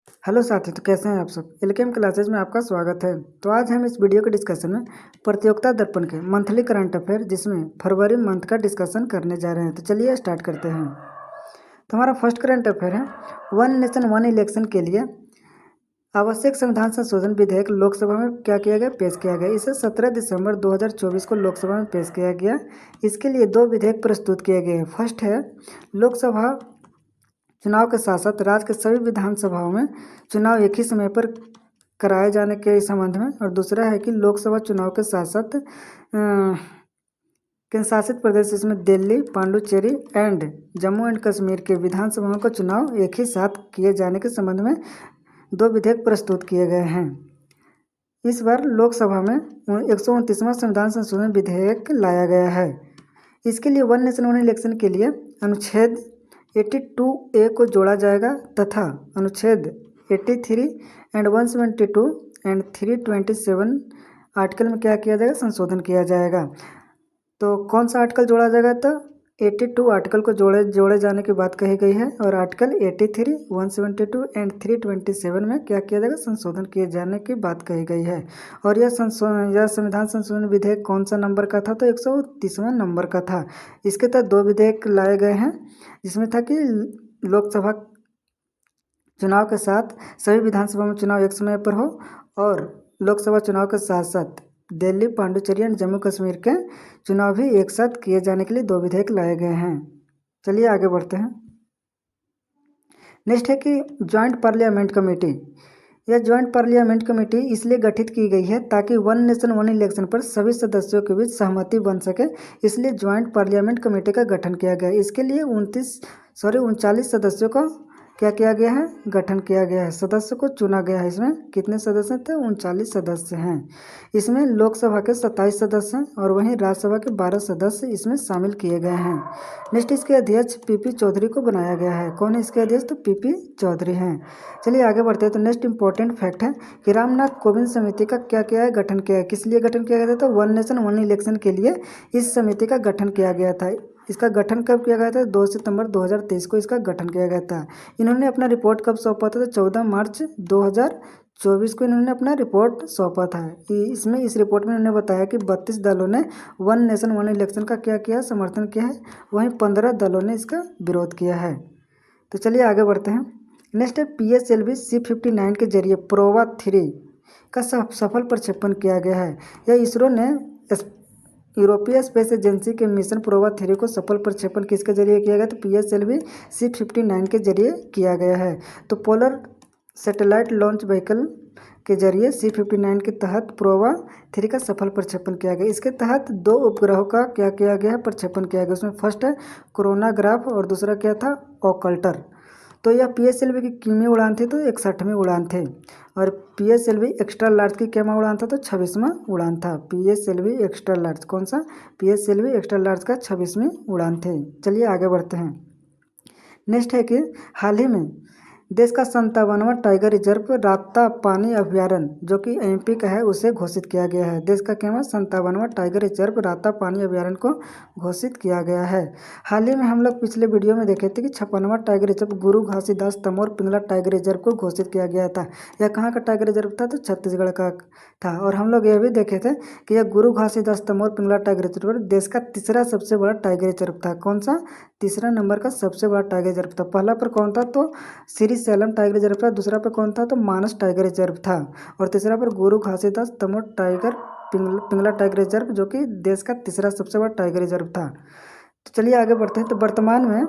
Hello साथियों, तो कैसे हैं आप सब। एलकेएम क्लासेज में आपका स्वागत है। तो आज हम इस वीडियो के डिस्कशन में प्रतियोगिता दर्पण के मंथली करंट अफेयर जिसमें फरवरी मंथ का डिस्कशन करने जा रहे हैं। तो चलिए स्टार्ट करते हैं। तो हमारा फर्स्ट करंट अफेयर है, वन नेशन वन इलेक्शन के लिए आवश्यक संविधान संशोधन विधेयक लोकसभा में क्या किया गया, पेश किया गया। इसे 17 दिसंबर 2024 को लोकसभा में पेश किया गया। इसके लिए दो विधेयक प्रस्तुत किए गए हैं। फर्स्ट है, लोकसभा चुनाव के साथ साथ राज्य के सभी विधानसभाओं में चुनाव एक ही समय पर कराए जाने के संबंध में, और दूसरा है कि लोकसभा चुनाव के साथ साथ केंद्र शासित प्रदेश इसमें दिल्ली, पांडुचेरी एंड जम्मू एंड कश्मीर के विधानसभाओं का चुनाव एक ही साथ किए जाने के संबंध में दो विधेयक प्रस्तुत किए गए हैं। इस बार लोकसभा में 129वां संविधान संशोधन विधेयक लाया गया है। इसके लिए वन नेशन वन इलेक्शन के लिए अनुच्छेद 82A को जोड़ा जाएगा तथा अनुच्छेद 83 एंड 172 एंड 327 आर्टिकल में क्या किया जाएगा, संशोधन किया जाएगा। तो कौन सा आर्टिकल जोड़ा जाएगा, तो 82 आर्टिकल को जोड़े जाने की बात कही गई है, और आर्टिकल 83, 172 एंड 327 में क्या किया जाएगा, संशोधन किए जाने की बात कही गई है। और यह संविधान संशोधन विधेयक कौन सा नंबर का था, तो 130वां नंबर का था। इसके तहत दो विधेयक लाए गए हैं, जिसमें था कि लोकसभा चुनाव के साथ सभी विधानसभा में चुनाव एक समय पर हो, और लोकसभा चुनाव के साथ साथ दिल्ली, पांडुचेरी एंड जम्मू कश्मीर के चुनाव भी एक साथ किए जाने के लिए दो विधेयक लाए गए हैं। चलिए आगे बढ़ते हैं। नेक्स्ट है कि ज्वाइंट पार्लियामेंट कमेटी। यह ज्वाइंट पार्लियामेंट कमेटी इसलिए गठित की गई है ताकि वन नेशन वन इलेक्शन पर सभी सदस्यों के बीच सहमति बन सके, इसलिए ज्वाइंट पार्लियामेंट कमेटी का गठन किया गया। इसके लिए 39 सदस्यों का क्या किया गया है, गठन किया गया है। सदस्य को चुना गया है। इसमें कितने सदस्य थे, 39 सदस्य हैं। इसमें लोकसभा के 27 सदस्य हैं और वहीं राज्यसभा के 12 सदस्य इसमें शामिल किए गए हैं। नेक्स्ट, इसके अध्यक्ष पीपी चौधरी को बनाया गया है। कौन है इसके अध्यक्ष, तो पीपी चौधरी हैं। चलिए आगे बढ़ते हैं। तो नेक्स्ट इंपॉर्टेंट फैक्ट है कि रामनाथ कोविंद समिति का क्या किया है, गठन किया है। किस लिए गठन किया गया था, तो वन नेशन वन इलेक्शन के लिए इस समिति का गठन किया गया था। इसका गठन कब किया गया था, 2 सितंबर 2023 को इसका गठन किया गया था। इन्होंने अपना रिपोर्ट कब सौंपा था, तो 14 मार्च 2024 को इन्होंने अपना रिपोर्ट सौंपा था। इसमें इस रिपोर्ट में इन्होंने बताया कि 32 दलों ने वन नेशन वन इलेक्शन का क्या किया, समर्थन किया है, वहीं 15 दलों ने इसका विरोध किया है। तो चलिए आगे बढ़ते हैं। नेक्स्ट है, PSLV C-59 के जरिए प्रोवा 3 का सफल प्रक्षेपण किया गया है। यह इसरो ने यूरोपीय स्पेस एजेंसी के मिशन प्रोवा 3 को सफल प्रक्षेपण किसके जरिए किया गया, तो PSLV C-59 के जरिए किया गया है। तो पोलर सैटेलाइट लॉन्च व्हीकल के जरिए C-59 के तहत प्रोवा 3 का सफल प्रक्षेपण किया गया। इसके तहत दो उपग्रहों का क्या किया गया है, प्रक्षेपण किया गया। उसमें फर्स्ट है कोरोनाग्राफ और दूसरा क्या था, ओकल्टर। तो यह PSLV की कितनी उड़ान थी, तो 61वीं उड़ान थे। और PSLV एक्स्ट्रा लार्ज की क्या उड़ान था, तो 26वां उड़ान था। PSLV एक्स्ट्रा लार्ज, कौन सा, PSLV एक्स्ट्रा लार्ज का 26वीं उड़ान थे। चलिए आगे बढ़ते हैं। नेक्स्ट है कि हाल ही में देश का 57वां टाइगर रिजर्व राता पानी अभ्यारण्य जो कि MP का है उसे घोषित किया गया है। देश का क्या 57वां टाइगर रिजर्व राता पानी अभ्यारण्य को घोषित किया गया है। हाल ही में हम लोग पिछले वीडियो में देखे थे कि 56वां टाइगर रिजर्व गुरु घासीदास तमोर पिंगला टाइगर रिजर्व को घोषित किया गया था। यह कहाँ का टाइगर रिजर्व था, तो छत्तीसगढ़ का था। और हम लोग यह भी देखे थे कि यह गुरु घासीदास तमोर पिंगला टाइगर रिजर्व देश का तीसरा सबसे बड़ा टाइगर रिजर्व था। कौन सा, तीसरा नंबर का सबसे बड़ा टाइगर रिजर्व था। पहला पर कौन था, तो श्री सैलम टाइगर रिजर्व था। दूसरा पर कौन था, तो मानस टाइगर रिजर्व था। और तीसरा पर Guru Ghasidas Tamor tiger Pingla tiger reserve जो कि देश का तीसरा सबसे बड़ा टाइगर रिजर्व था। तो चलिए आगे बढ़ते हैं। तो वर्तमान में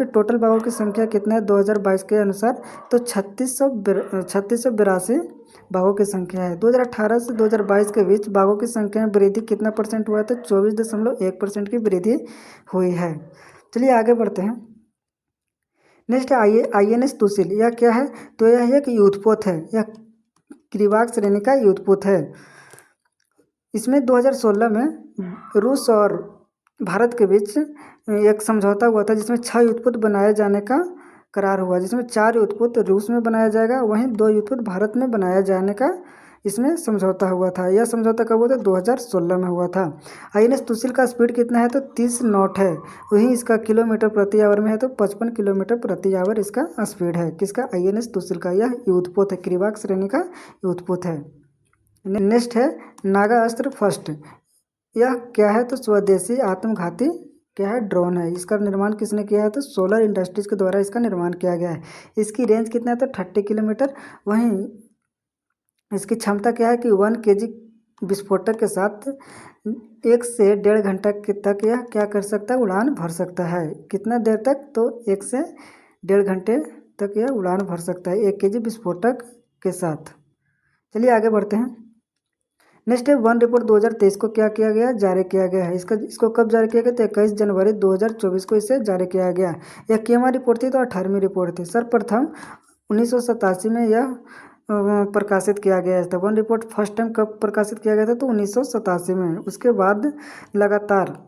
टोटल बाघों की संख्या कितना है 2022 के अनुसार, तो 3682 बाघों की संख्या है। 2018 से 2022 के बीच बाघों की संख्या में वृद्धि कितना परसेंट हुआ है, तो 24.1% की वृद्धि हुई है। चलिए आगे बढ़ते हैं। नेक्स्ट है INS तुसिल। यह क्या है, तो यह एक युद्धपोत है। यह क्रिवाक श्रेणी का युद्धपोत है। इसमें 2016 में रूस और भारत के बीच एक समझौता हुआ था, जिसमें 6 युद्धपोत बनाए जाने का करार हुआ, जिसमें 4 युद्धपोत रूस में बनाया जाएगा, वहीं 2 युद्धपोत भारत में बनाया जाने का इसमें समझौता हुआ था। यह समझौता कब हुआ था? 2016 में हुआ था। INS तुशिल का स्पीड कितना है? तो 30 नॉट है। वहीं इसका किलोमीटर प्रति आवर में है तो 55 किलोमीटर प्रति आवर इसका स्पीड है। किसका? INS तुशिल का। यह युद्धपोत है, क्रिवाक श्रेणी का युद्धपोत है। नेक्स्ट है नागा अस्त्र फर्स्ट। यह क्या है? तो स्वदेशी आत्मघाती क्या है? ड्रोन है। इसका निर्माण किसने किया है? तो सोलर इंडस्ट्रीज के द्वारा इसका निर्माण किया गया है। इसकी रेंज कितना है? तो 30 किलोमीटर। वहीं इसकी क्षमता क्या है कि 1 kg विस्फोटक के साथ 1 से 1.5 घंटा तक यह क्या कर सकता है? उड़ान भर सकता है। कितना देर तक? तो 1 से 1.5 घंटे तक यह उड़ान भर सकता है 1 kg विस्फोटक के साथ। चलिए आगे बढ़ते हैं। नेक्स्ट है वन रिपोर्ट 2023 को क्या किया गया? जारी किया गया है। इसको कब जारी किया गया? तो 21 जनवरी 2024 को इसे जारी किया गया। यह केमा रिपोर्ट थी? तो 18वीं रिपोर्ट थी। सर्वप्रथम 1987 में यह प्रकाशित किया गया था। वन रिपोर्ट फर्स्ट टाइम कब प्रकाशित किया गया था? तो 1987 में। उसके बाद लगातार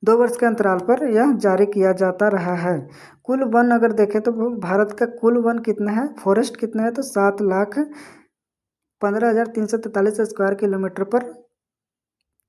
2 वर्ष के अंतराल पर यह जारी किया जाता रहा है। कुल वन अगर देखें तो भारत का कुल वन कितना है? फॉरेस्ट कितना है? तो 7,15,343 स्क्वायर किलोमीटर पर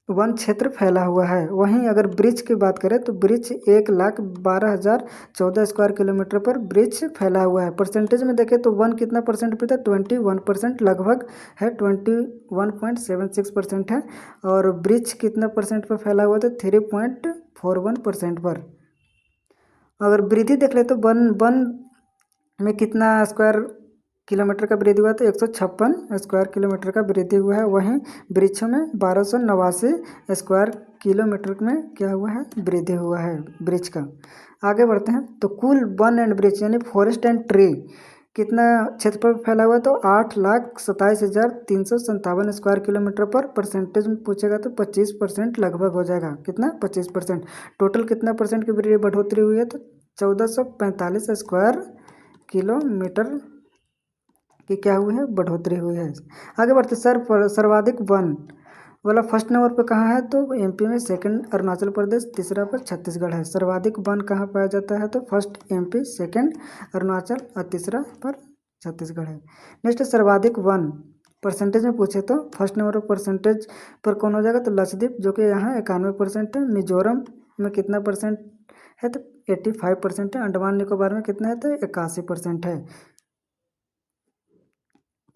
वन क्षेत्र फैला हुआ है। वहीं अगर ब्रिज की बात करें तो ब्रिज 1,12,014 स्क्वायर किलोमीटर पर ब्रिज फैला हुआ है। परसेंटेज में देखें तो वन कितना परसेंट पर था? 21% लगभग है, 21.76% है। और ब्रिज कितना परसेंट पर फैला हुआ था? 3.41% पर। अगर वृद्धि देख ले तो वन में कितना स्क्वायर किलोमीटर का वृद्धि हुआ? तो 156 स्क्वायर किलोमीटर का वृद्धि हुआ है। वहीं वृक्षों में 1289 स्क्वायर किलोमीटर में क्या हुआ है? वृद्धि हुआ है वृक्ष का। आगे बढ़ते हैं तो कुल वन एंड वृक्ष यानी फॉरेस्ट एंड ट्री कितना क्षेत्र पर फैला हुआ? तो 8,27,357 स्क्वायर किलोमीटर पर। परसेंटेज में पूछेगा तो 25% लगभग हो जाएगा। कितना? 25%। टोटल कितना परसेंट की बढ़ोतरी हुई है? तो 1445 स्क्वायर किलोमीटर की क्या हुई है? बढ़ोतरी हुई है। आगे बढ़ते सर्वाधिक वन वाला फर्स्ट नंबर पर कहाँ है? तो MP में, सेकंड अरुणाचल प्रदेश, तीसरा पर छत्तीसगढ़ है। सर्वाधिक वन कहाँ पाया जाता है? तो फर्स्ट MP, सेकंड अरुणाचल और तीसरा पर छत्तीसगढ़ है। नेक्स्ट सर्वाधिक वन परसेंटेज में पूछे तो फर्स्ट नंबर पर परसेंटेज पर कौन हो जाएगा? तो लक्षद्वीप जो कि यहाँ 91% है। मिजोरम में कितना परसेंट है? तो 85% है। अंडमान निकोबार में कितना है? तो 81% है।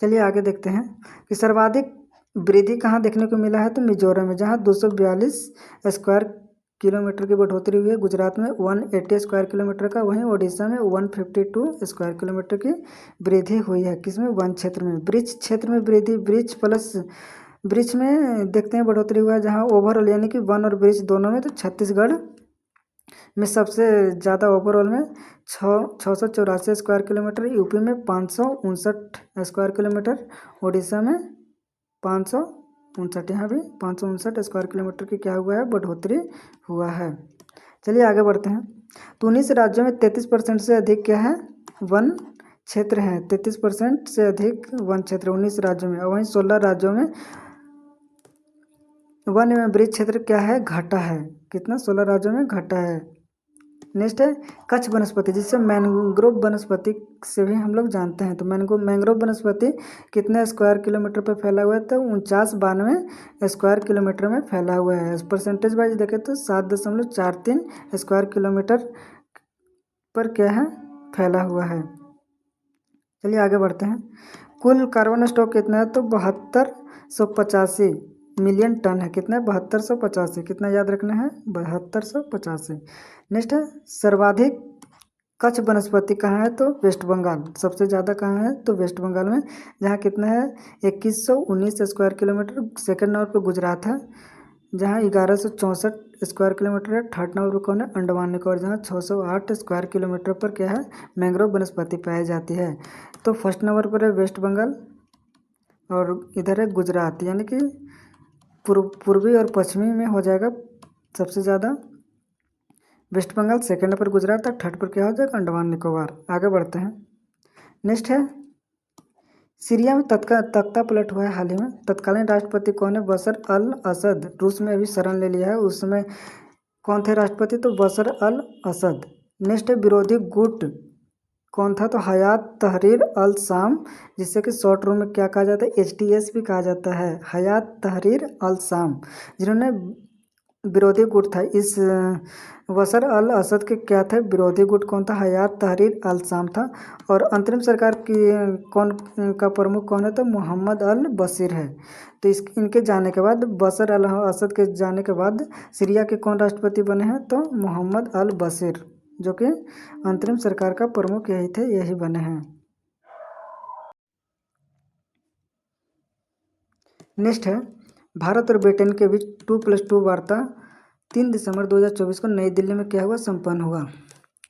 चलिए आगे देखते हैं कि सर्वाधिक वृद्धि कहाँ देखने को मिला है? तो मिजोरम में, जहाँ 242 स्क्वायर किलोमीटर की बढ़ोतरी हुई है। गुजरात में 180 स्क्वायर किलोमीटर का। वहीं ओडिशा में 152 स्क्वायर किलोमीटर की वृद्धि हुई है। किसमें? वन क्षेत्र में। ब्रिज क्षेत्र में वृद्धि, ब्रिज प्लस ब्रिज में देखते हैं बढ़ोतरी हुआ है, जहाँ ओवरऑल यानी कि वन और ब्रिज दोनों में। तो छत्तीसगढ़ में सबसे ज़्यादा ओवरऑल में 684 स्क्वायर किलोमीटर, यूपी में 559 स्क्वायर किलोमीटर, उड़ीसा में 559, यहाँ भी 559 स्क्वायर किलोमीटर की क्या हुआ है? बढ़ोतरी हुआ है। चलिए आगे बढ़ते हैं। तो 19 राज्यों में 33% से अधिक क्या है? वन क्षेत्र है। 33% से अधिक वन क्षेत्र 19 राज्यों में। और वहीं 16 राज्यों में वन एवं ब्रिज क्षेत्र क्या है? घटा है। कितना? 16 राज्यों में घटा है। नेक्स्ट है कच्छ वनस्पति, जिससे मैंग्रोव वनस्पति से भी हम लोग जानते हैं। तो मैंग्रोव वनस्पति कितने स्क्वायर किलोमीटर पर फैला हुआ है? तो 4992 स्क्वायर किलोमीटर में फैला हुआ है। परसेंटेज वाइज देखें तो 7.43 स्क्वायर किलोमीटर पर क्या है? फैला हुआ है। चलिए आगे बढ़ते हैं। कुल कार्बन स्टॉक कितना है? तो 7285 मिलियन टन है। कितना है? 7285। कितना याद रखना है? 7285। नेक्स्ट है सर्वाधिक कच्छ वनस्पति कहाँ है? तो वेस्ट बंगाल। सबसे ज़्यादा कहाँ है? तो वेस्ट बंगाल में, जहाँ कितना है? 2119 स्क्वायर किलोमीटर। सेकंड नंबर पर गुजरात है, जहाँ 1164 स्क्वायर किलोमीटर है। थर्ड नंबर पर कौन है? अंडमान निकोबार, जहाँ 608 स्क्वायर किलोमीटर पर क्या है? मैंग्रोव वनस्पति पाई जाती है। तो फर्स्ट नंबर पर है वेस्ट बंगाल और इधर है गुजरात, यानी कि पूर्वी और पश्चिमी में हो जाएगा सबसे ज़्यादा West Bengal, second number Gujarat और थर्ड पर क्या हो जाएगा? अंडमान निकोबार। आगे बढ़ते हैं। नेक्स्ट है सीरिया में तख्ता पलट हुआ है हाल ही में। तत्कालीन राष्ट्रपति कौन है? बशर अल असद। रूस में अभी शरण ले लिया है, उसमें कौन थे राष्ट्रपति? तो बशर अल असद। नेक्स्ट है विरोधी गुट कौन था? तो हयात तहरीर अल शाम, जिससे कि शॉर्ट रूम में क्या कहा जाता है? HTS भी कहा जाता है, हयात तहरीर अल शाम, जिन्होंने विरोधी गुट था इस बशर अल असद के क्या थे? विरोधी गुट कौन था? हयात तहरीर अल शाम था। और अंतरिम सरकार की कौन का प्रमुख कौन है? तो मोहम्मद अल बशीर है। तो इनके जाने के बाद, बशर अल असद के जाने के बाद सीरिया के कौन राष्ट्रपति बने हैं? तो मोहम्मद अल बशीर, जो कि अंतरिम सरकार का प्रमुख यही थे, यही बने हैं। नेक्स्ट है, भारत और ब्रिटेन के बीच 2+2 वार्ता 3 दिसंबर 2024 को नई दिल्ली में क्या हुआ? संपन्न हुआ।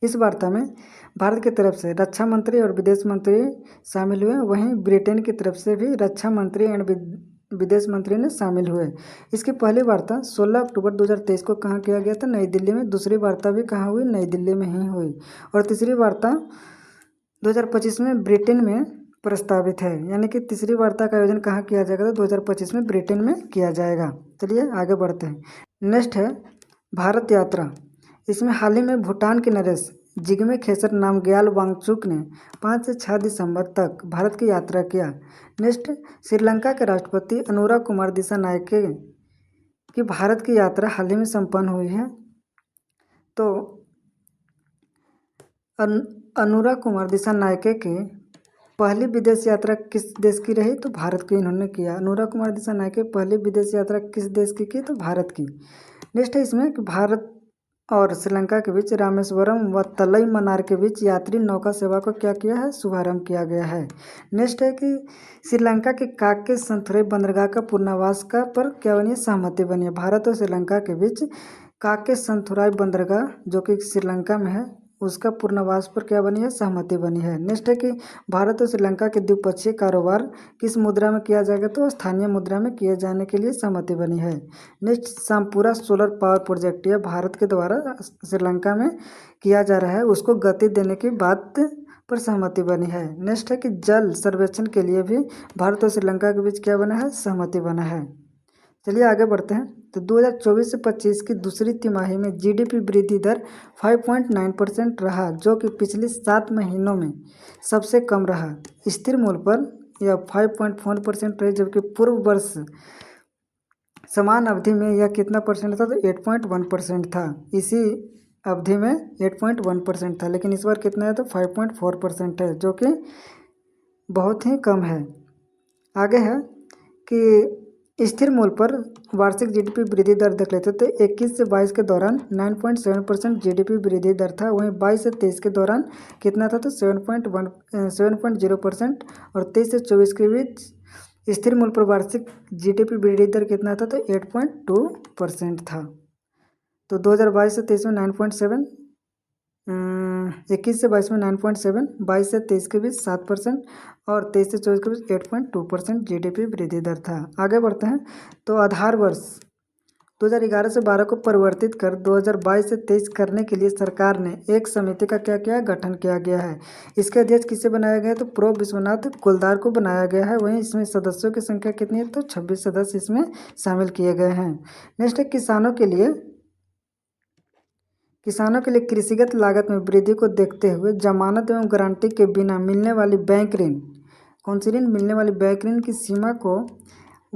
इस वार्ता में भारत की तरफ से रक्षा मंत्री और विदेश मंत्री शामिल हुए, वहीं ब्रिटेन की तरफ से भी रक्षा मंत्री एंड विदेश मंत्री ने शामिल हुए। इसकी पहली वार्ता 16 अक्टूबर 2023 को कहाँ किया गया था? नई दिल्ली में। दूसरी वार्ता भी कहाँ हुई? नई दिल्ली में ही हुई। और तीसरी वार्ता 2025 में ब्रिटेन में प्रस्तावित है, यानी कि तीसरी वार्ता का आयोजन कहाँ किया जाएगा? तो 2025 में ब्रिटेन में किया जाएगा। चलिए आगे बढ़ते हैं। नेक्स्ट है भारत यात्रा। इसमें हाल ही में भूटान के नरेश जिग्मे खेसर नामग्याल वांगचुक ने 5 से 6 दिसंबर तक भारत की यात्रा किया। नेक्स्ट, श्रीलंका के राष्ट्रपति अनुरा कुमार दिसानायके की भारत की यात्रा हाल ही में संपन्न हुई है। तो अनुरा कुमार दिसानायके की पहली विदेश यात्रा किस देश की रही? तो भारत की इन्होंने किया। अनुरा कुमार दिसानायके पहली विदेश यात्रा किस देश की? तो भारत की। नेक्स्ट है इसमें कि भारत और श्रीलंका के बीच रामेश्वरम व तलई मन्नार के बीच यात्री नौका सेवा को क्या किया है? शुभारंभ किया गया है। नेक्स्ट है कि श्रीलंका के काके संथुरई बंदरगाह का पुनर्वास का पर क्या बनी है? सहमति बनी है। भारत और श्रीलंका के बीच काके संथुराई बंदरगाह, जो कि श्रीलंका में है, उसका पुनर्वास पर क्या बनी है? सहमति बनी है। नेक्स्ट है कि भारत और श्रीलंका के द्विपक्षीय कारोबार किस मुद्रा में किया जाएगा? तो स्थानीय मुद्रा में किए जाने के लिए सहमति बनी है। नेक्स्ट, सामपुरा सोलर पावर प्रोजेक्ट, यह भारत के द्वारा श्रीलंका में किया जा रहा है, उसको गति देने की बात पर सहमति बनी है। नेक्स्ट है कि जल सर्वेक्षण के लिए भी भारत और श्रीलंका के बीच क्या बना है? सहमति बना है। चलिए आगे बढ़ते हैं। तो 2024 से 25 की दूसरी तिमाही में GDP वृद्धि दर 5.9% रहा, जो कि पिछले 7 महीनों में सबसे कम रहा। स्थिर मूल्य पर यह 5.4% रही, जबकि पूर्व वर्ष समान अवधि में यह कितना परसेंट था? तो 8.1% था। इसी अवधि में 8.1% था, लेकिन इस बार कितना है? तो 5.4% है, जो कि बहुत ही कम है। आगे है कि स्थिर मूल्य पर वार्षिक GDP वृद्धि दर देख लेते तो 21 से 22 के दौरान 9.7% GDP वृद्धि दर था, वहीं 22 से 23 के दौरान कितना था? तो 7.0%, और 23 से 24 के बीच स्थिर मूल्य पर वार्षिक GDP वृद्धि दर कितना था? तो 8.2% था। तो 2022 से 23 में 9.7, 21 से 22 में 9.7, 22 से 23 के बीच 7%, और 23 से 24 के बीच 8.2% GDP वृद्धि दर था। आगे बढ़ते हैं। तो आधार वर्ष 2011 से 12 को परिवर्तित कर 2022 से 23 करने के लिए सरकार ने एक समिति का क्या किया? गठन किया गया है। इसके अध्यक्ष किसे बनाया गया है? तो प्रो विश्वनाथ कुलदार को बनाया गया है। वहीं इसमें सदस्यों की संख्या कितनी है? तो 26 सदस्य इसमें शामिल किए गए हैं। नेक्स्ट है किसानों के लिए कृषिगत लागत में वृद्धि को देखते हुए जमानत एवं गारंटी के बिना मिलने वाली बैंक ऋण, कौन सी ऋण? मिलने वाली बैंक ऋण की सीमा को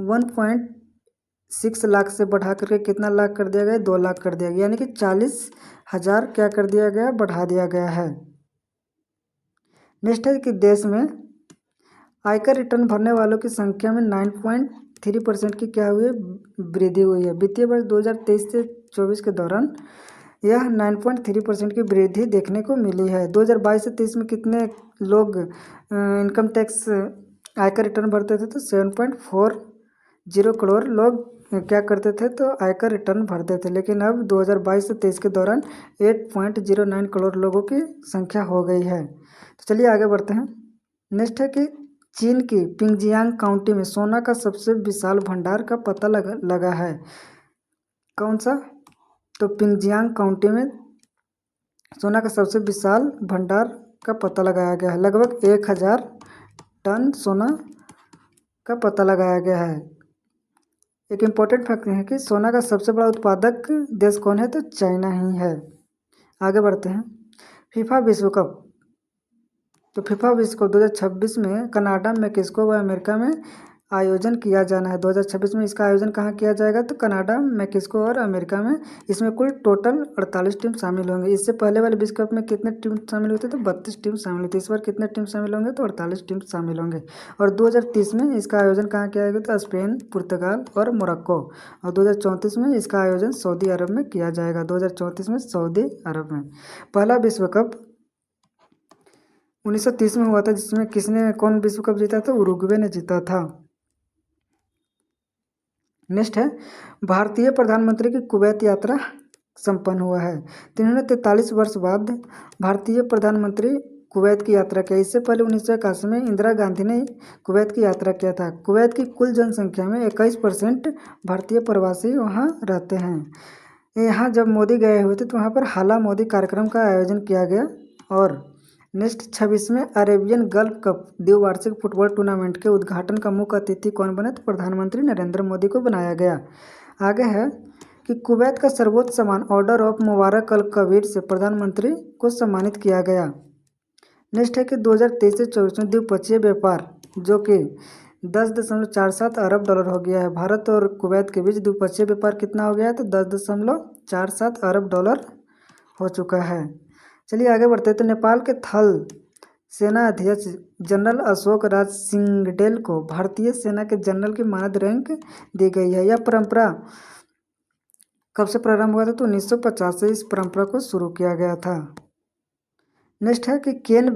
1.6 लाख से बढ़ा करके कितना लाख कर दिया गया? 2 लाख कर दिया गया, यानी कि 40,000 क्या कर दिया गया? बढ़ा दिया गया है। नेक्स्ट है कि देश में आयकर रिटर्न भरने वालों की संख्या में 9.3% की क्या हुई है? वृद्धि हुई है। वित्तीय वर्ष 2023 से 24 के दौरान यह 9.3% की वृद्धि देखने को मिली है। 2022 से 23 में कितने लोग इनकम टैक्स आयकर रिटर्न भरते थे? तो 7.40 करोड़ लोग क्या करते थे? तो आयकर रिटर्न भरते थे। लेकिन अब 2022 से 23 के दौरान 8.09 करोड़ लोगों की संख्या हो गई है। तो चलिए आगे बढ़ते हैं। नेक्स्ट है कि चीन की पिंगजियांग काउंटी में सोना का सबसे विशाल भंडार का पता लगा है। कौन सा? तो पिंगजियांग काउंटी में सोना का सबसे विशाल भंडार का पता लगाया गया है। लगभग 1000 टन सोना का पता लगाया गया है। एक इम्पोर्टेंट फैक्ट है कि सोना का सबसे बड़ा उत्पादक देश कौन है? तो चाइना ही है। आगे बढ़ते हैं। फीफा विश्व कप तो फीफा विश्व कप 2026 में कनाडा, मैक्सिको व अमेरिका में आयोजन किया जाना है। 2026 में इसका आयोजन कहाँ किया जाएगा? तो कनाडा, मैक्सिको और अमेरिका में। इसमें कुल टोटल 48 टीम शामिल होंगे। इससे पहले वाले विश्व कप में कितने टीम शामिल हुए थे? तो 32 टीम शामिल हुई थी। इस बार कितने टीम शामिल होंगे? तो 48 टीम शामिल होंगे। और 2030 में इसका आयोजन कहाँ किया जाएगा? तो स्पेन, पुर्तगाल और मोरक्को। और 2034 में इसका आयोजन सऊदी अरब में किया जाएगा। 2034 में सऊदी अरब में। पहला विश्व कप 1930 में हुआ था, जिसमें कौन विश्व कप जीता था? उरुग्वे ने जीता था। नेक्स्ट है, भारतीय प्रधानमंत्री की कुवैत यात्रा संपन्न हुआ है। 343 वर्ष बाद भारतीय प्रधानमंत्री कुवैत की यात्रा की। इससे पहले 1981 में इंदिरा गांधी ने कुवैत की यात्रा किया था। कुवैत की कुल जनसंख्या में 21% भारतीय प्रवासी वहाँ रहते हैं। यहाँ जब मोदी गए हुए थे तो वहाँ पर हाला मोदी कार्यक्रम का आयोजन किया गया। और नेक्स्ट 26वें अरेबियन गल्फ कप द्विवार्षिक फुटबॉल टूर्नामेंट के उद्घाटन का मुख्य अतिथि कौन बने? तो प्रधानमंत्री नरेंद्र मोदी को बनाया गया। आगे है कि कुवैत का सर्वोच्च सम्मान ऑर्डर ऑफ मुबारक अल कबीर से प्रधानमंत्री को सम्मानित किया गया। नेक्स्ट है कि 2023 से 24 में द्विपक्षीय व्यापार जो कि 10.47 अरब डॉलर हो गया है। भारत और कुवैत के बीच द्विपक्षीय व्यापार कितना हो गया है? तो 10.47 अरब डॉलर हो चुका है। चलिए आगे बढ़ते हैं। तो नेपाल के थल सेना अध्यक्ष जनरल अशोक राज सिंगडेल को भारतीय सेना के जनरल की मानद रैंक दी गई है। यह परंपरा कब से प्रारंभ हुआ था? तो 1950 से इस परंपरा को शुरू किया गया था। नेक्स्ट है कि केन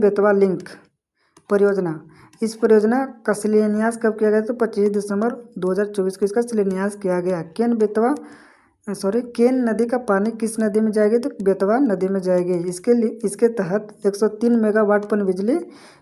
बेतवा लिंक परियोजना। इस परियोजना का शिलान्यास कब किया गया? तो 25 दिसंबर 2024 को इसका शिलान्यास किया गया। केन नदी का पानी किस नदी में जाएगी? तो बेतवा नदी में जाएगी। इसके तहत 103 मेगावाट पनबिजली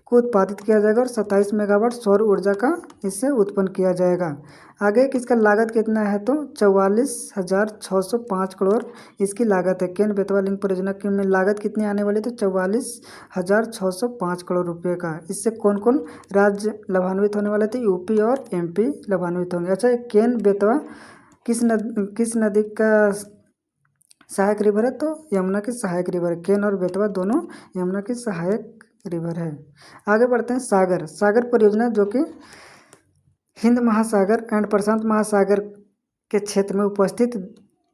को उत्पादित किया जाएगा और 27 मेगावाट सौर ऊर्जा का इससे उत्पन्न किया जाएगा। आगे किसका लागत कितना है? तो 44,605 करोड़ इसकी लागत है। केन बेतवा लिंक परियोजना की में लागत कितनी आने वाली? तो 44,605 करोड़ रुपये का। इससे कौन कौन राज्य लाभान्वित होने वाले थे? यूपी और एमपी लाभान्वित होंगे। अच्छा, केन बेतवा किस नदी का सहायक रिवर है? तो यमुना की सहायक रिवर। केन और बेतवा दोनों यमुना की सहायक रिवर है। आगे बढ़ते हैं। सागर परियोजना जो कि हिंद महासागर एंड प्रशांत महासागर के क्षेत्र में उपस्थित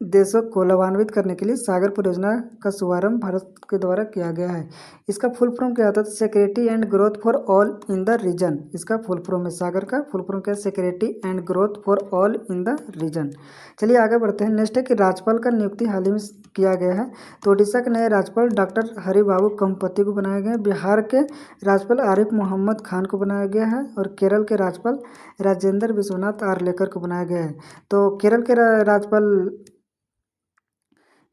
देशों को लाभान्वित करने के लिए सागर परियोजना का शुभारंभ भारत के द्वारा किया गया है। इसका फुल फॉर्म क्या होता है? Security and growth for all in the region. इसका फुल फॉर्म है, सागर का फुल फॉर्म क्या है? Security and growth for all in the region. चलिए आगे बढ़ते हैं। नेक्स्ट है कि राज्यपाल का नियुक्ति हाल ही में किया गया है। तो ओडिशा के नए राज्यपाल डॉक्टर हरिबाबू कंपति को बनाया गया है। बिहार के राज्यपाल आरिफ मोहम्मद खान को बनाया गया है। और केरल के राज्यपाल राजेंद्र विश्वनाथ आर्लेकर को बनाया गया है। तो केरल के राज्यपाल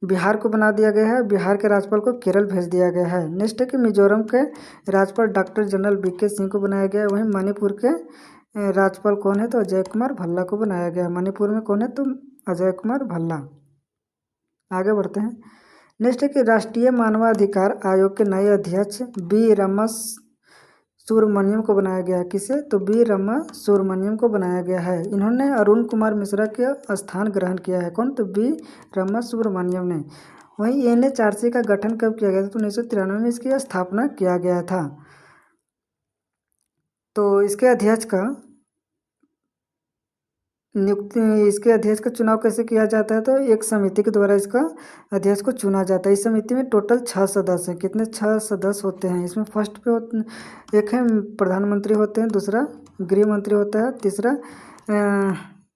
बिहार को बना दिया गया है। बिहार के राज्यपाल को केरल भेज दिया गया है। नेक्स्ट है कि मिजोरम के राज्यपाल डॉक्टर जनरल वीके सिंह को बनाया गया है। वहीं मणिपुर के राज्यपाल कौन है? तो अजय कुमार भल्ला को बनाया गया है। मणिपुर में कौन है? तो अजय कुमार भल्ला। आगे बढ़ते हैं। नेक्स्ट है कि राष्ट्रीय मानवाधिकार आयोग के नए अध्यक्ष बी रमा सुब्रमण्यम को बनाया गया है। किसे? तो बी रमा सुब्रमण्यम को बनाया गया है। इन्होंने अरुण कुमार मिश्रा के स्थान ग्रहण किया है। कौन? तो बी रमा सुब्रमण्यम ने। वहीं NHRC का गठन कब किया गया था? तो 1993 में इसकी स्थापना किया गया था। तो इसके अध्यक्ष का चुनाव कैसे किया जाता है? तो एक समिति के द्वारा इसका अध्यक्ष को चुना जाता है। इस समिति में टोटल 6 सदस्य हैं। कितने? 6 सदस्य होते हैं। इसमें फर्स्ट पे एक है प्रधानमंत्री होते हैं, दूसरा गृह मंत्री होता है, तीसरा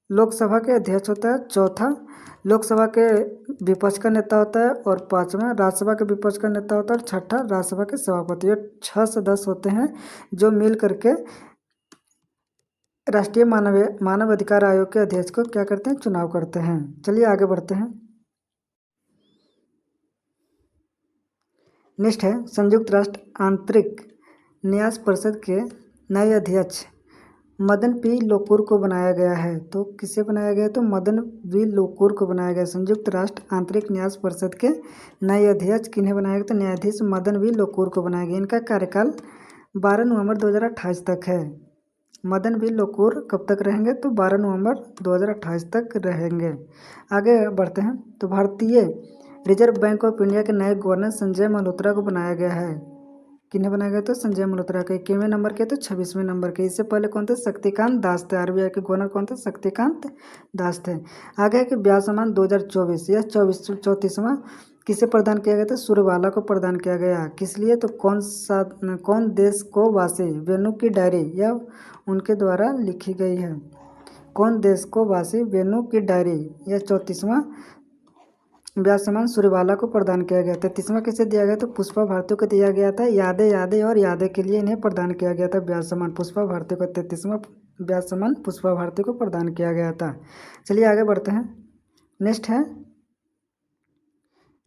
लोकसभा के अध्यक्ष होता है, चौथा लोकसभा के विपक्ष का नेता होता है और पांचवा राज्यसभा के विपक्ष का नेता होता है और छठा राज्यसभा के सभापति। ये 6 सदस्य होते हैं जो मिल करके राष्ट्रीय मानव अधिकार आयोग के अध्यक्ष को क्या करते हैं? चुनाव करते हैं। चलिए आगे बढ़ते हैं। नेक्स्ट है संयुक्त राष्ट्र आंतरिक न्यास परिषद के नए अध्यक्ष मदन पी लोकुर को बनाया गया है। तो किसे बनाया गया? तो मदन वी लोकुर को बनाया गया। संयुक्त राष्ट्र आंतरिक न्यास परिषद के नए अध्यक्ष किन्हें बनाया गया? तो न्यायाधीश मदन वी लोकुर को बनाया गया। इनका कार्यकाल 12 नवंबर 2028 तक है। मदन वी लोकुर कब तक रहेंगे? तो 12 नवंबर 2028 तक रहेंगे। आगे बढ़ते हैं। तो भारतीय रिजर्व बैंक ऑफ इंडिया के नए गवर्नर संजय मल्होत्रा को बनाया गया है। किन्हें बनाया गया? तो संजय मल्होत्रा के। 21वें नंबर के तो 26वें नंबर के। इससे पहले कौन थे? शक्तिकांत दास थे। आरबीआई के गवर्नर कौन थे? शक्तिकांत दास थे। आगे कि ब्याज सम्मान 2024 यह 34वां किसे प्रदान किया गया था? सूर्यवाला को प्रदान किया गया। किस लिए? तो कौन देश को वासी? वेणु की डायरी यह उनके द्वारा लिखी गई है। कौन देश को वासी? वेणु की डायरी। यह 34वां ब्याज सम्मान सूर्यवाला को प्रदान किया गया। 33वां किसे दिया गया? तो पुष्पा भारती को दिया गया था। यादें और यादें के लिए इन्हें प्रदान किया गया था ब्याज सम्मान। पुष्पा भारती को 33वां ब्याज सम्मान पुष्पा भारती को प्रदान किया गया था। चलिए आगे बढ़ते हैं। नेक्स्ट है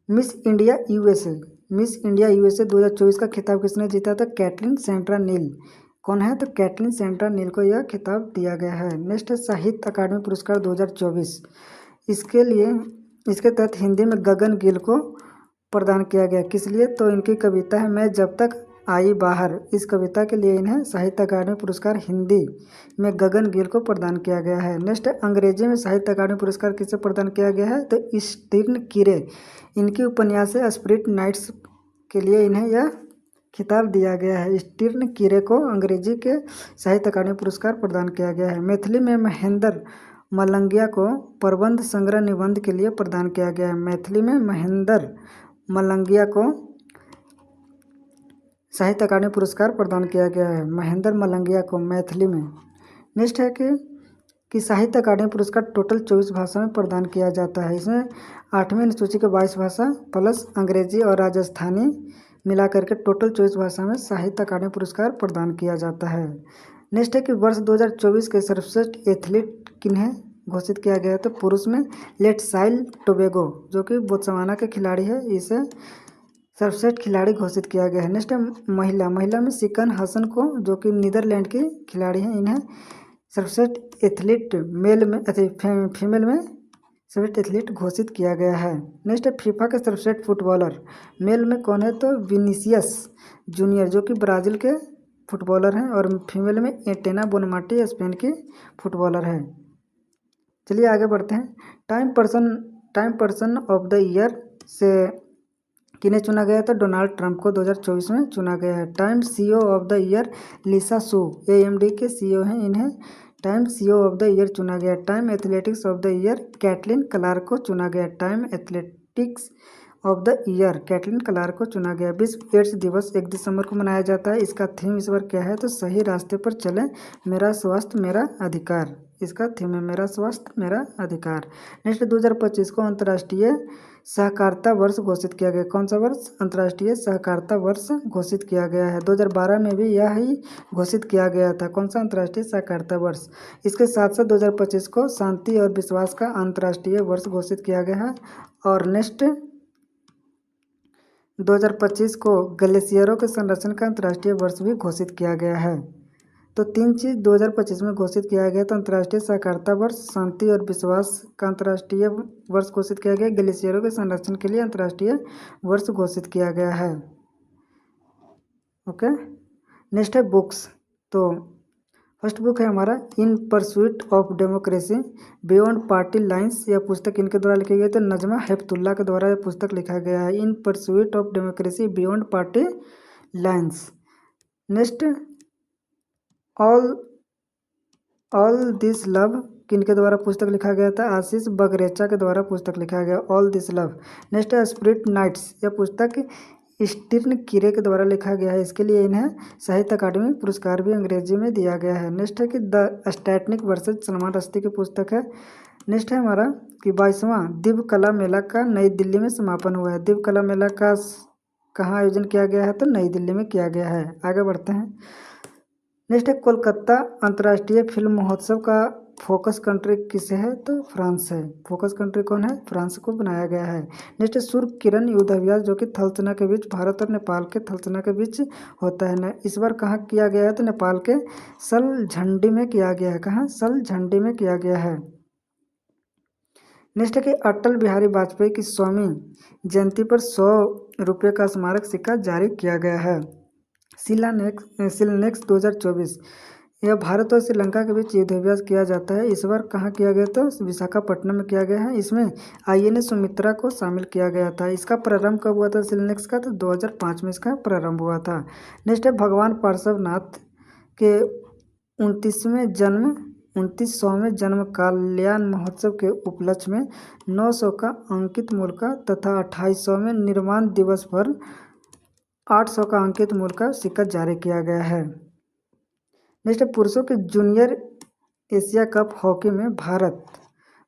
miss India USA. Miss India USA 2024 का खिताब किसने जीता था? कैटलिन सेंड्रा नील। कौन है? तो कैटलिन सेंड्रा नील को यह खिताब दिया गया है। नेक्स्ट है साहित्य अकादमी पुरस्कार 2024। इसके तहत हिंदी में गगन गिल को प्रदान किया गया। किस लिए? तो इनकी कविता है मैं जब तक आई बाहर। इस कविता के लिए इन्हें साहित्य अकादमी पुरस्कार हिंदी में गगन गिल को प्रदान किया गया है। नेक्स्ट अंग्रेजी में साहित्य अकादमी पुरस्कार किसे प्रदान किया गया है? तो स्टीर्न कीरे। इनकी उपन्यास है स्पिरिट नाइट्स के लिए इन्हें यह खिताब दिया गया है। स्टीर्न कीरे को अंग्रेजी के साहित्य अकादमी पुरस्कार प्रदान किया गया है। मैथिली में महेंद्र मलंगिया को प्रबंध संग्रह निबंध के लिए प्रदान किया गया है। मैथिली में महेंद्र मलंगिया को साहित्य अकादमी पुरस्कार प्रदान किया गया है। महेंद्र मलंगिया को मैथिली में। नेक्स्ट है कि साहित्य अकादमी पुरस्कार टोटल 24 भाषा में प्रदान किया जाता है। इसमें 8वीं अनुसूची के 22 भाषा प्लस अंग्रेजी और राजस्थानी मिलाकर के टोटल 24 भाषा में साहित्य अकादमी पुरस्कार प्रदान किया जाता है। नेक्स्ट है कि वर्ष 2024 के सर्वश्रेष्ठ एथलीट किन्हें घोषित किया गया? तो पुरुष में लेटसाइल टोबैगो जो कि बोत्सवाना के खिलाड़ी है, इसे सर्वश्रेष्ठ खिलाड़ी घोषित किया गया है। नेक्स्ट है महिला में सिकन हसन को जो कि नीदरलैंड की खिलाड़ी हैं, इन्हें सर्वश्रेष्ठ एथलीट फीमेल में सर्वश्रेष्ठ एथलीट घोषित किया गया है। नेक्स्ट है फीफा के सर्वश्रेष्ठ फुटबॉलर मेल में कौन है? तो विनीसियस जूनियर जो कि ब्राज़ील के फुटबॉलर हैं और फीमेल में एटेना बोनमाटी स्पेन की फुटबॉलर है। चलिए आगे बढ़ते हैं। Time person of the year से किन्हें चुना गया? तो डोनाल्ड ट्रंप को 2024 में चुना गया है। Time CEO of the year Lisa Su AMD के CEO हैं, इन्हें Time CEO of the year चुना गया। Time athletics of the year Caitlin Clark को चुना गया। Time athletics of the year Caitlin Clark को चुना गया। विश्व एड्स दिवस 1 दिसंबर को मनाया जाता है। इसका थीम इस बार क्या है? तो सही रास्ते पर चलें, मेरा स्वास्थ्य मेरा अधिकार। इसका थीम है मेरा स्वास्थ्य मेरा अधिकार। नेक्स्ट 2025 को अंतर्राष्ट्रीय सहकारिता वर्ष घोषित किया गया। कौन सा वर्ष? अंतर्राष्ट्रीय सहकारिता वर्ष घोषित किया गया है। 2012 में भी यह ही घोषित किया गया था। कौन सा? अंतर्राष्ट्रीय सहकारिता वर्ष। इसके साथ साथ 2025 को शांति और विश्वास का अंतर्राष्ट्रीय वर्ष घोषित किया गया है। और नेक्स्ट 2025 को ग्लेशियरों के संरक्षण का अंतर्राष्ट्रीय वर्ष भी घोषित किया गया है। तो 3 चीज़ 2025 में घोषित किया गया। तो अंतर्राष्ट्रीय सहकारिता वर्ष, शांति और विश्वास का अंतर्राष्ट्रीय वर्ष घोषित किया गया, ग्लेशियरों के संरक्षण के लिए अंतर्राष्ट्रीय वर्ष घोषित किया गया है। ओके, नेक्स्ट है बुक्स। तो फर्स्ट बुक है हमारा in pursuit of democracy beyond party lines. यह पुस्तक इनके द्वारा लिखी गई। तो नजमा हेपतुल्ला के द्वारा यह पुस्तक लिखा गया है, in pursuit of democracy beyond party lines. Next all this love किनके द्वारा पुस्तक लिखा गया था? आशीष बगरेचा के द्वारा पुस्तक लिखा गया ऑल दिस लव। नेक्स्ट है स्पिरिट नाइट्स। यह पुस्तक स्टीर्न कीरे के द्वारा लिखा गया है। इसके लिए इन्हें साहित्य अकादमी पुरस्कार भी अंग्रेजी में दिया गया है। नेक्स्ट है कि द स्टैटनिक वर्सेज सलमान रश्दी की पुस्तक है। नेक्स्ट है हमारा कि 22वां दिव्य कला मेला का नई दिल्ली में समापन हुआ है। दिव्य कला मेला का कहाँ आयोजन किया गया है? तो नई दिल्ली में किया गया है। आगे बढ़ते हैं। नेक्स्ट है कोलकाता अंतर्राष्ट्रीय फिल्म महोत्सव का फोकस कंट्री किसे है? तो फ्रांस है। फोकस कंट्री कौन है? फ्रांस को बनाया गया है। नेक्स्ट है सूर्य किरण युद्ध अभ्यास जो कि थल सेना के बीच भारत और नेपाल के थल सेना के बीच होता है। इस बार कहाँ किया गया है? तो नेपाल के सलझंडी में किया गया है। कहाँ? सलझंडी में किया गया है। नेक्स्ट है कि अटल बिहारी वाजपेयी की 100वीं जयंती पर 100 रुपये का स्मारक सिक्का जारी किया गया है। शिलान्यास 2024 यह भारत और श्रीलंका के बीच युद्ध अभ्यास किया जाता है। इस बार कहाँ किया गया तो विशाखापट्टनम में किया गया है। इसमें INS सुमित्रा को शामिल किया गया था। इसका प्रारंभ कब हुआ था शिलान्यास का? तो 2005 में इसका प्रारंभ हुआ था। नेक्स्ट है भगवान पार्श्वनाथ के 29वें जन्म कल्याण महोत्सव के उपलक्ष्य में 900 का अंकित मूल्य का तथा 28वें निर्माण दिवस पर 800 का अंकित मूल्य का सिक्का जारी किया गया है। नेक्स्ट पुरुषों के जूनियर एशिया कप हॉकी में भारत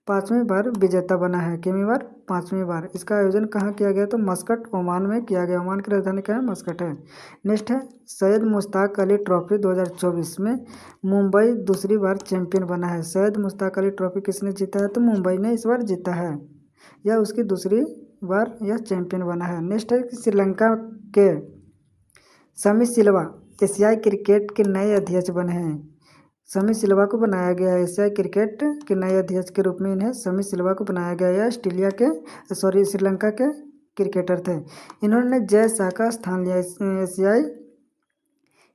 5वीं बार विजेता बना है। कितनी बार? 5वीं बार। इसका आयोजन कहाँ किया गया? तो मस्कट ओमान में किया गया। ओमान की राजधानी क्या है? मस्कट है। नेक्स्ट है सैयद मुश्ताक अली ट्रॉफी 2024 में मुंबई दूसरी बार चैंपियन बना है। सैयद मुश्ताक अली ट्रॉफी किसने जीता है? तो मुंबई ने इस बार जीता है। यह उसकी दूसरी बार यह चैंपियन बना है। नेक्स्ट है कि श्रीलंका के समी सिल्वा एशियाई क्रिकेट के नए अध्यक्ष बने हैं। समी सिल्वा को बनाया गया है एशियाई क्रिकेट के नए अध्यक्ष के रूप में। इन्हें समी सिल्वा को बनाया गया है। श्रीलंका के क्रिकेटर थे। इन्होंने जय शाह का स्थान लिया। एशियाई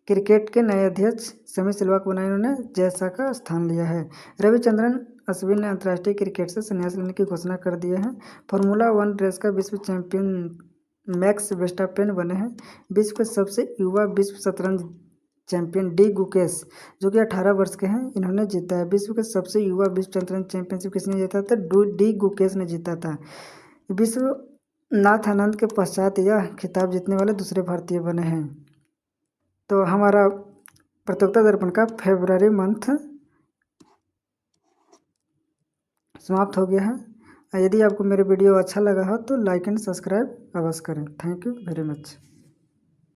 क्रिकेट के नए अध्यक्ष समी सिल्वा को बनाया, इन्होंने जय शाह का स्थान लिया है। रविचंद्रन अश्विन ने अंतर्राष्ट्रीय क्रिकेट से संन्यास लेने की घोषणा कर दी है। फार्मूला 1 रेस का विश्व चैंपियन मैक्स वर्स्टैपेन बने हैं। विश्व के सबसे युवा विश्व शतरंज चैंपियन डी गुकेश जो कि 18 वर्ष के हैं, इन्होंने जीता है। विश्व के सबसे युवा विश्व शतरंज चैंपियनशिप किसने जीता था? डी गुकेश ने जीता था। विश्वनाथ आनंद के पश्चात यह खिताब जीतने वाले दूसरे भारतीय बने हैं। तो हमारा प्रतियोगिता दर्पण का फरवरी मंथ समाप्त हो गया है। यदि आपको मेरे वीडियो अच्छा लगा हो तो लाइक एंड सब्सक्राइब अवश्य करें। Thank you very much.